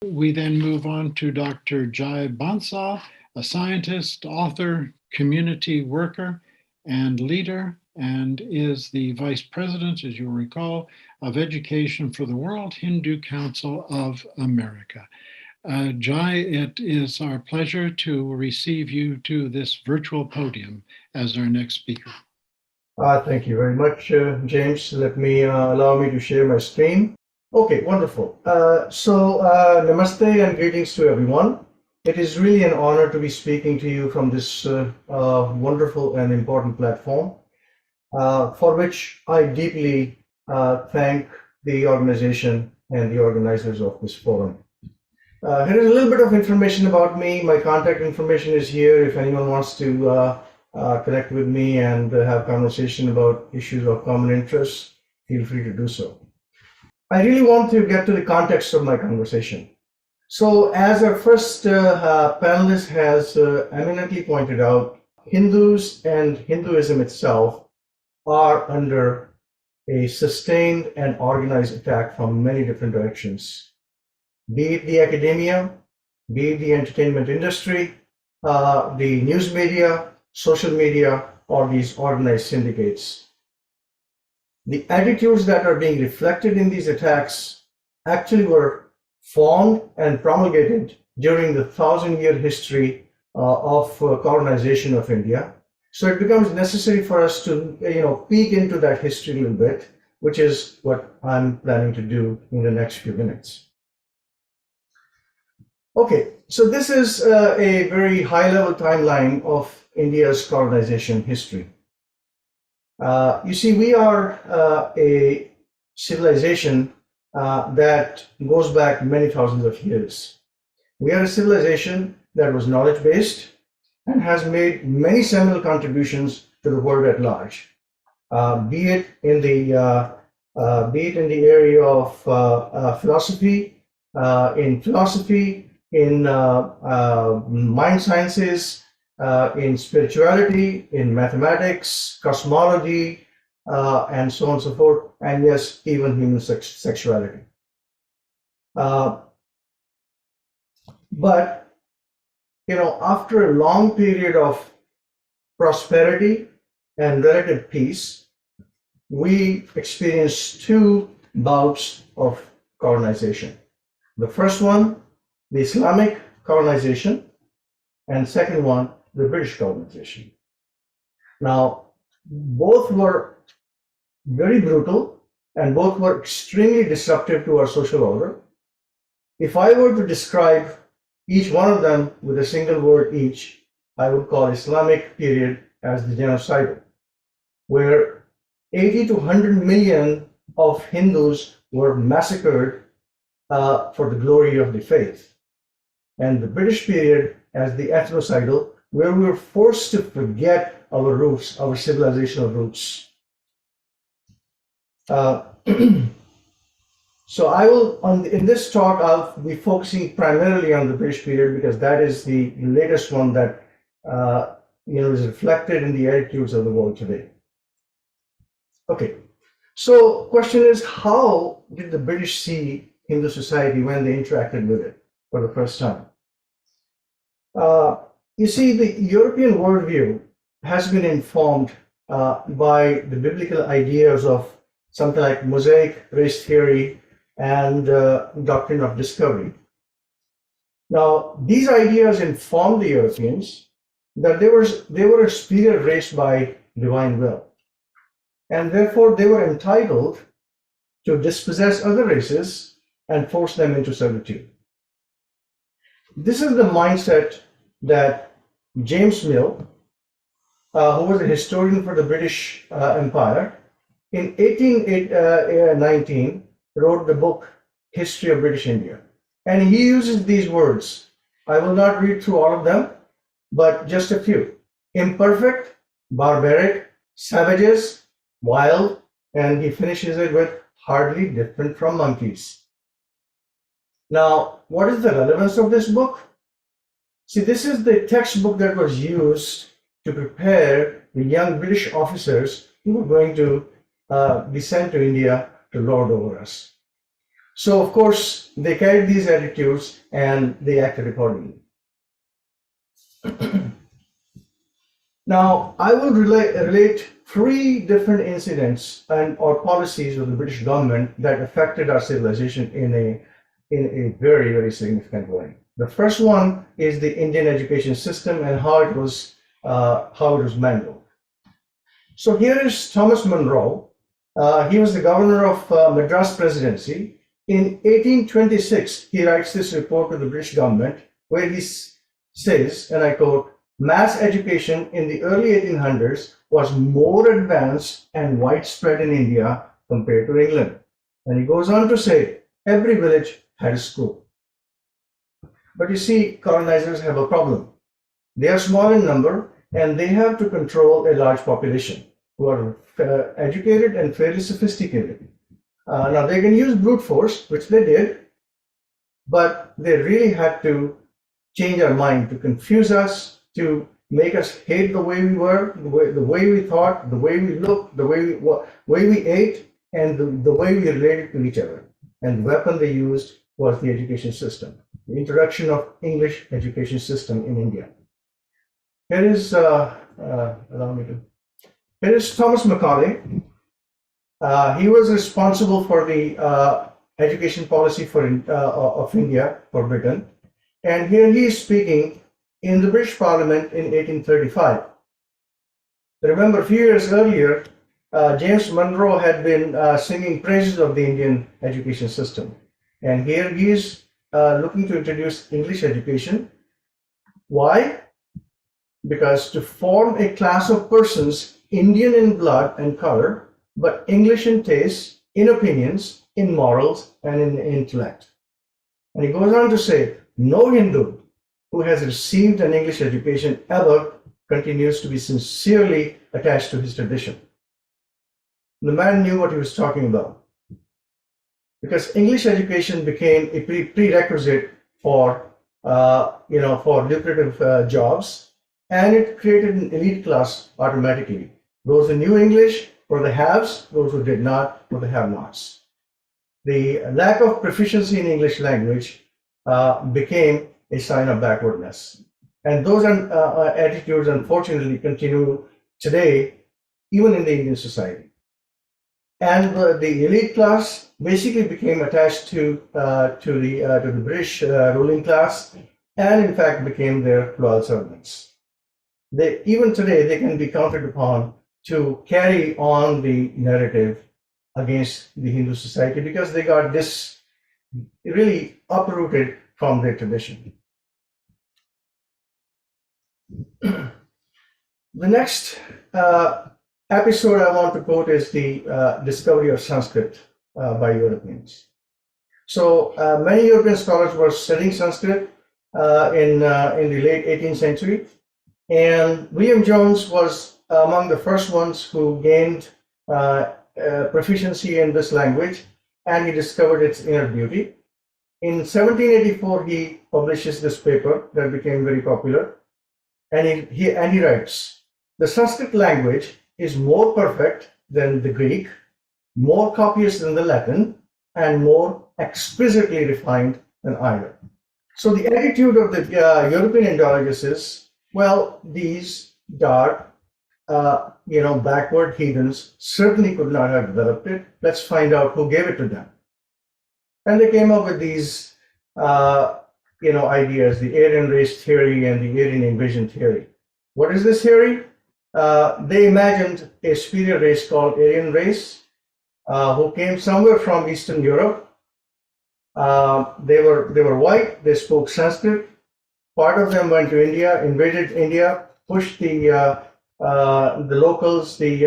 We then move on to Dr. Jai Bansal, a scientist, author, community worker, and leader, and is the Vice President, as you'll recall, of Education for the World Hindu Council of America. Jai, it is our pleasure to receive you to this virtual podium as our next speaker. Thank you very much, James. Let me allow me to share my screen. Okay, wonderful. Namaste and greetings to everyone. It is really an honor to be speaking to you from this wonderful and important platform, for which I deeply thank the organization and the organizers of this forum. Here is a little bit of information about me. My contact information is here if anyone wants to connect with me and have conversation about issues of common interest. Feel free to do so. I really want to get to the context of my conversation. So as our first panelist has eminently pointed out, Hindus and Hinduism itself are under a sustained and organized attack from many different directions. Be it the academia, be it the entertainment industry, the news media, social media, or these organized syndicates. The attitudes that are being reflected in these attacks actually were formed and promulgated during the 1,000-year history of colonization of India. So it becomes necessary for us to, peek into that history a little bit, which is what I'm planning to do in the next few minutes. Okay, so this is a very high-level timeline of India's colonization history. You see, we are a civilization that goes back many thousands of years. We are a civilization that was knowledge-based and has made many seminal contributions to the world at large, be it in the area of philosophy, in mind sciences, in spirituality, in mathematics, cosmology, and so on and so forth, and yes, even human sexuality. But, after a long period of prosperity and relative peace, we experienced two bouts of colonization. The first one, the Islamic colonization, and second one, the British colonization. Now, both were very brutal and both were extremely disruptive to our social order. If I were to describe each one of them with a single word each, I would call Islamic period as the genocidal, where 80 to 100 million of Hindus were massacred for the glory of the faith. And the British period as the ethnocidal, where we were forced to forget our roots, our civilizational roots. So I will, in this talk, I'll be focusing primarily on the British period because that is the latest one that is reflected in the attitudes of the world today. Okay, so question is, how did the British see Hindu society when they interacted with it for the first time? You see, the European worldview has been informed by the biblical ideas of something like Mosaic race theory and doctrine of discovery. Now, these ideas informed the Europeans that they were a superior race by divine will, and therefore they were entitled to dispossess other races and force them into servitude. This is the mindset that James Mill, who was a historian for the British Empire, in 1819 wrote the book History of British India. And he uses these words. I will not read through all of them, but just a few. Imperfect, barbaric, savages, wild, and he finishes it with hardly different from monkeys. Now, what is the relevance of this book? See, this is the textbook that was used to prepare the young British officers who were going to be sent to India to lord over us. So, of course, they carried these attitudes and they acted accordingly. Now, I will relate three different incidents and or policies of the British government that affected our civilization in a very, very significant way. The first one is the Indian education system and how it was mangled. So here is Thomas Munro. He was the governor of Madras Presidency. In 1826, he writes this report to the British government where he says, and I quote, "Mass education in the early 1800s was more advanced and widespread in India compared to England." And he goes on to say, every village had a school. But you see, colonizers have a problem. They are small in number and they have to control a large population who are educated and fairly sophisticated. Now they can use brute force, which they did, but they really had to change our mind to confuse us, to make us hate the way we were, the way we thought, the way we looked, the way we ate, and the way we related to each other. And the weapon they used was the education system, the introduction of English education system in India. Here is here is Thomas Macaulay. He was responsible for the education policy of India for Britain. And here he is speaking in the British Parliament in 1835. Remember, a few years earlier, James Monroe had been singing praises of the Indian education system. And here he is looking to introduce English education. Why? Because to form a class of persons, Indian in blood and color, but English in taste, in opinions, in morals, and in intellect. And he goes on to say, no Hindu who has received an English education ever continues to be sincerely attached to his tradition. The man knew what he was talking about, because English education became a prerequisite for lucrative jobs, and it created an elite class automatically. Those who knew English were the haves, those who did not were the have-nots. The lack of proficiency in English language became a sign of backwardness. And those attitudes, unfortunately, continue today, even in the Indian society. And the elite class basically became attached to the British ruling class, and in fact became their loyal servants. Even today, they can be counted upon to carry on the narrative against the Hindu society because they got this really uprooted from their tradition. The next episode I want to quote is the discovery of Sanskrit by Europeans. So many European scholars were studying Sanskrit in the late 18th century, and William Jones was among the first ones who gained proficiency in this language, and he discovered its inner beauty. In 1784, he publishes this paper that became very popular, and he writes, "The Sanskrit language is more perfect than the Greek, more copious than the Latin, and more exquisitely refined than either." So the attitude of the European Indologists is, well, these dark, backward heathens certainly could not have developed it. Let's find out who gave it to them. And they came up with these, ideas, the Aryan race theory and the Aryan invasion theory. What is this theory? They imagined a superior race called Aryan race, who came somewhere from Eastern Europe. They were white. They spoke Sanskrit. Part of them went to India, invaded India, pushed the locals, the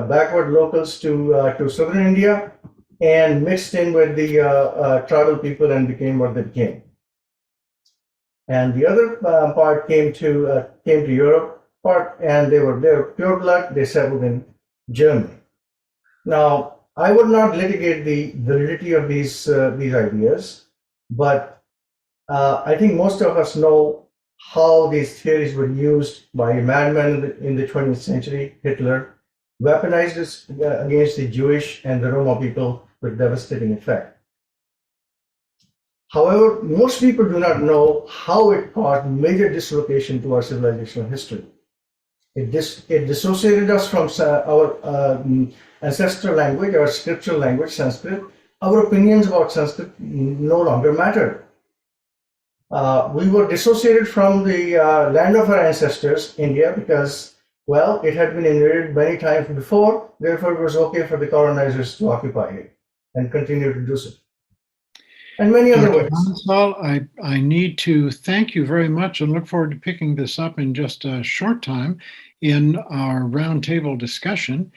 backward locals to southern India, and mixed in with the tribal people and became what they became. And the other part came to Europe, and they were pure blood. They settled in Germany. Now, I would not litigate the validity of these ideas, but I think most of us know how these theories were used by a madman in the 20th century, Hitler, weaponized against the Jewish and the Roma people with devastating effect. However, most people do not know how it caused major dislocation to our civilizational history. It dissociated us from our ancestral language, our scriptural language, Sanskrit. Our opinions about Sanskrit no longer mattered. We were dissociated from the land of our ancestors, India, because, well, it had been invaded many times before, therefore it was okay for the colonizers to occupy it and continue to do so. And many other Dr. ways. Bansal, I need to thank you very much and look forward to picking this up in just a short time in our roundtable discussion.